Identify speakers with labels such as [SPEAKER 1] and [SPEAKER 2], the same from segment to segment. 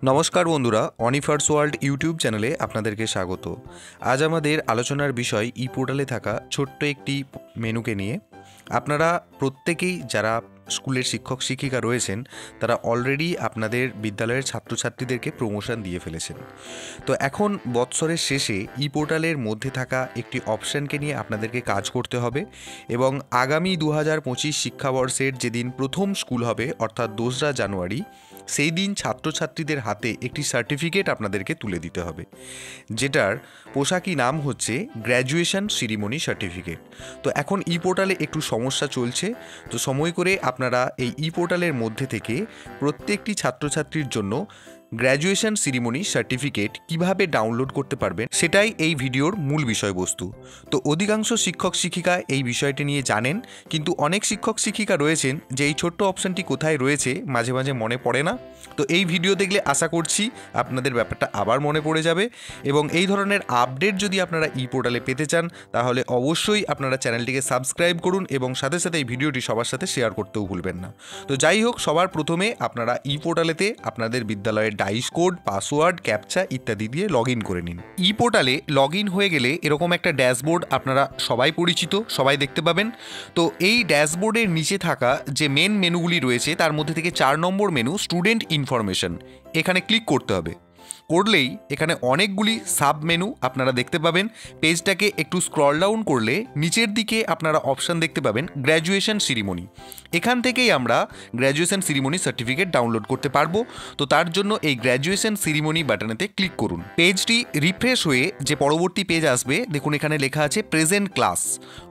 [SPEAKER 1] নমস্কার বন্ধুরা, অনিফার্স world YouTube চ্যানেলে আপনাদেরকে স্বাগত। আজ আমাদের আলোচনার বিষয় ই পোর্টালে থাকা ছোট্ট একটি মেনুকে নিয়ে। আপনারা প্রত্যেকেই যারা স্কুলের শিক্ষক শিক্ষিকা রয়েছেন তারা অলরেডি আপনাদের বিদ্যালয়ের ছাত্রছাত্রীদেরকে প্রমোশন দিয়ে ফেলেছেন। তো এখন বৎসরের শেষে ই পোর্টালের মধ্যে থাকা একটি অপশানকে নিয়ে আপনাদেরকে কাজ করতে হবে এবং আগামী 2025 শিক্ষাবর্ষের যেদিন প্রথম স্কুল হবে অর্থাৎ 2রা জানুয়ারি, সেই দিন ছাত্রছাত্রীদের হাতে একটি সার্টিফিকেট আপনাদেরকে তুলে দিতে হবে, যেটার পোশাকি নাম হচ্ছে গ্র্যাজুয়েশন সিরিমনি সার্টিফিকেট। তো এখন ই পোর্টালে একটু সমস্যা চলছে, তো সময় করে আপনারা এই ই পোর্টালের মধ্যে থেকে প্রত্যেকটি ছাত্রছাত্রীর জন্য গ্র্যাজুয়েশন সিরিমনি সার্টিফিকেট কিভাবে ডাউনলোড করতে পারবেন সেটাই এই ভিডিওর মূল বিষয়বস্তু। তো অধিকাংশ শিক্ষক শিক্ষিকা এই বিষয়টি নিয়ে জানেন, কিন্তু অনেক শিক্ষক শিক্ষিকা রয়েছেন যে এই ছোট্ট অপশানটি কোথায় রয়েছে মাঝে মাঝে মনে পড়ে না। তো এই ভিডিও দেখলে আশা করছি আপনাদের ব্যাপারটা আবার মনে পড়ে যাবে এবং এই ধরনের আপডেট যদি আপনারা ই পোর্টালে পেতে চান তাহলে অবশ্যই আপনারা চ্যানেলটিকে সাবস্ক্রাইব করুন এবং সাথে সাথে এই ভিডিওটি সবার সাথে শেয়ার করতেও ভুলবেন না। তো যাই হোক, সবার প্রথমে আপনারা ই পোর্টালেতে আপনাদের বিদ্যালয়ের ডাইস কোড, পাসওয়ার্ড, ক্যাপচা ইত্যাদি দিয়ে লগ ইন করে নিন। ই পোর্টালে লগ ইন হয়ে গেলে এরকম একটা ড্যাশবোর্ড আপনারা সবাই পরিচিত, সবাই দেখতে পাবেন। তো এই ড্যাশবোর্ডের নিচে থাকা যে মেন মেনুগুলি রয়েছে তার মধ্যে থেকে 4 নম্বর মেনু স্টুডেন্ট ইনফরমেশন, এখানে ক্লিক করতে হবে। করলেই এখানে অনেকগুলি সাব মেনু আপনারা দেখতে পাবেন। পেজটাকে একটু স্ক্রল ডাউন করলে নিচের দিকে আপনারা অপশান দেখতে পাবেন গ্র্যাজুয়েশন সিরিমনি। এখান থেকেই আমরা গ্র্যাজুয়েশন সিরিমনি সার্টিফিকেট ডাউনলোড করতে পারবো। তো তার জন্য এই গ্র্যাজুয়েশন সিরিমনি বাটনেতে ক্লিক করুন। পেজটি রিফ্রেশ হয়ে যে পরবর্তী পেজ আসবে, দেখুন এখানে লেখা আছে প্রেজেন্ট ক্লাস,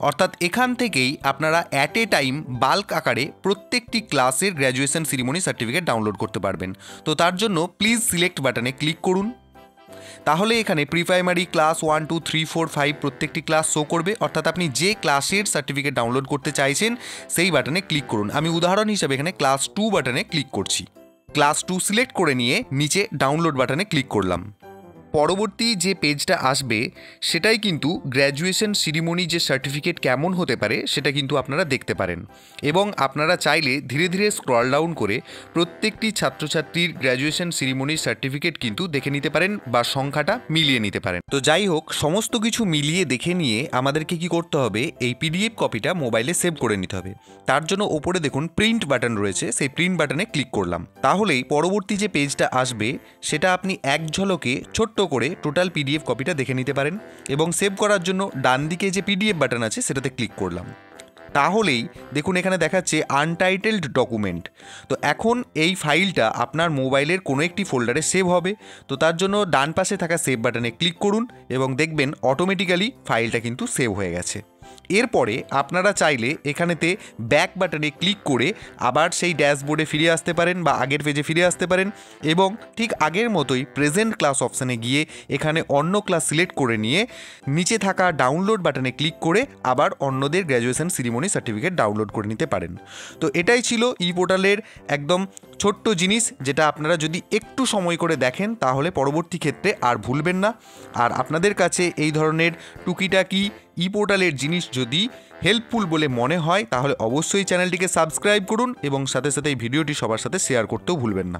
[SPEAKER 1] অর্থাৎ এখান থেকেই আপনারা অ্যাট এ টাইম বাল্ক আকারে প্রত্যেকটি ক্লাসের গ্র্যাজুয়েশন সিরিমনি সার্টিফিকেট ডাউনলোড করতে পারবেন। তো তার জন্য প্লিজ সিলেক্ট বাটনে ক্লিক করুন। তাহলে এখানে প্রি প্রাইমারি ক্লাস 1, 2, 3, 4, 5 প্রত্যেকটি ক্লাস শো করবে, অর্থাৎ আপনি যে ক্লাসের সার্টিফিকেট ডাউনলোড করতে চাইছেন সেই বাটনে ক্লিক করুন। আমি উদাহরণ হিসাবে এখানে ক্লাস 2 বাটনে ক্লিক করছি। ক্লাস 2 সিলেক্ট করে নিয়ে নিচে ডাউনলোড বাটনে ক্লিক করলাম। পরবর্তী যে পেজটা আসবে সেটাই কিন্তু গ্র্যাজুয়েশন সিরিমনি যে সার্টিফিকেট কেমন হতে পারে সেটা কিন্তু আপনারা দেখতে পারেন এবং আপনারা চাইলে ধীরে ধীরে স্ক্রল ডাউন করে প্রত্যেকটি ছাত্রছাত্রীর গ্র্যাজুয়েশন সিরিমনির সার্টিফিকেট কিন্তু দেখে নিতে পারেন বা সংখ্যাটা মিলিয়ে নিতে পারেন। তো যাই হোক, সমস্ত কিছু মিলিয়ে দেখে নিয়ে আমাদেরকে কি করতে হবে, এই পিডিএফ কপিটা মোবাইলে সেভ করে নিতে হবে। তার জন্য ওপরে দেখুন প্রিন্ট বাটন রয়েছে, সেই প্রিন্ট বাটনে ক্লিক করলাম। তাহলেই পরবর্তী যে পেজটা আসবে সেটা আপনি এক ঝলকে ছোট্ট করে টোটাল পিডিএফ কপিটা দেখে নিতে পারেন এবং সেভ করার জন্য ডান দিকে যে পিডিএফ বাটন আছে সেটাতে ক্লিক করলাম। তাহলেই দেখুন এখানে দেখাচ্ছে আনটাইটেলড ডকুমেন্ট। তো এখন এই ফাইলটা আপনার মোবাইলের কোনো একটি ফোল্ডারে সেভ হবে। তো তার জন্য ডান পাশে থাকা সেভ বাটনে ক্লিক করুন এবং দেখবেন অটোমেটিক্যালি ফাইলটা কিন্তু সেভ হয়ে গেছে। এরপরে আপনারা চাইলে এখানেতে ব্যাক বাটনে ক্লিক করে আবার সেই ড্যাশবোর্ডে ফিরে আসতে পারেন বা আগের পেজে ফিরে আসতে পারেন এবং ঠিক আগের মতোই প্রেজেন্ট ক্লাস অপশানে গিয়ে এখানে অন্য ক্লাস সিলেক্ট করে নিয়ে নিচে থাকা ডাউনলোড বাটনে ক্লিক করে আবার অন্যদের গ্র্যাজুয়েশন সিরিমনি সার্টিফিকেট ডাউনলোড করে নিতে পারেন। তো এটাই ছিল ই পোর্টালের একদম ছোট্ট জিনিস, যেটা আপনারা যদি একটু সময় করে দেখেন তাহলে পরবর্তী ক্ষেত্রে আর ভুলবেন না। আর আপনাদের কাছে এই ধরনের টুকিটাকি ই পোর্টালের জিনিস যদি হেল্পফুল বলে মনে হয় তাহলে অবশ্যই চ্যানেলটিকে সাবস্ক্রাইব করুন এবং সাথে সাথে এই ভিডিওটি সবার সাথে শেয়ার করতেও ভুলবেন না।